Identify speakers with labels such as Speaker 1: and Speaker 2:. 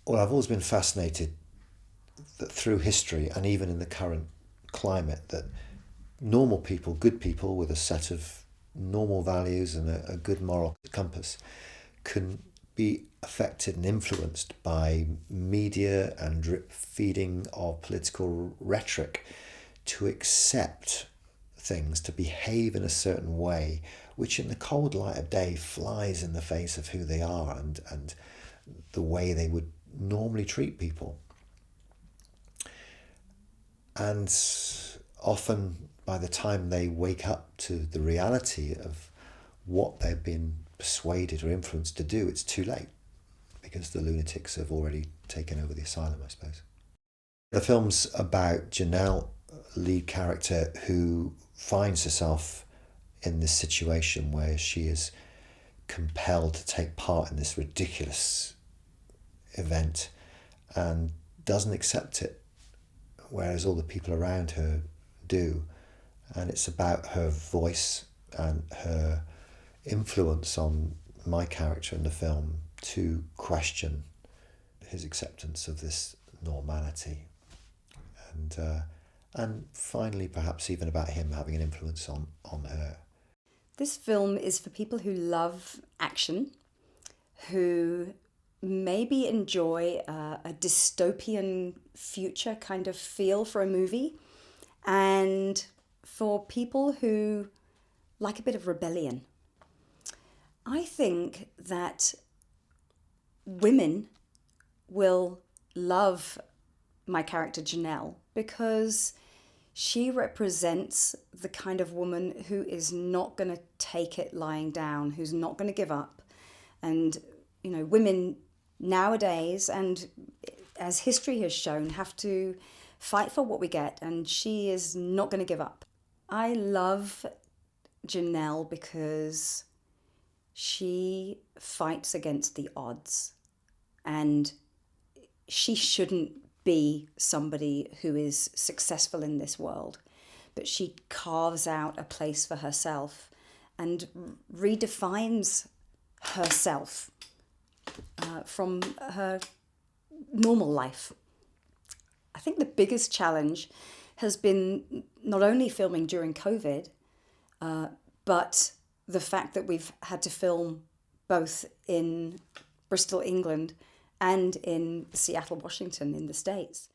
Speaker 1: Well, I've always been fascinated that through history and even in the current climate, that normal people, good people with a set of normal values and a good moral compass, can be affected and influenced by media and drip feeding of political rhetoric to accept things, to behave in a certain way, which in the cold light of day flies in the face of who they are and the way they would normally treat people. And often by the time they wake up to the reality of what they've been persuaded or influenced to do, it's too late because the lunatics have already taken over the asylum, I suppose. The film's about Janelle, lead character, who finds herself in this situation where she is compelled to take part in this ridiculous event and doesn't accept it, whereas all the people around her do. And it's about her voice and her influence on my character in the film to question his acceptance of this normality, and finally perhaps even about him having an influence on her.
Speaker 2: This film is for people who love action, who maybe enjoy a dystopian future kind of feel for a movie, and for people who like a bit of rebellion. I think that women will love my character Janelle because she represents the kind of woman who is not going to take it lying down, who's not going to give up. And, you know, women nowadays, and as history has shown, have to fight for what we get, and she is not going to give up. I love Janelle because she fights against the odds, and she shouldn't be somebody who is successful in this world, but she carves out a place for herself and redefines herself from her normal life. I think the biggest challenge has been not only filming during COVID, but the fact that we've had to film both in Bristol, England, and in Seattle, Washington, in the States.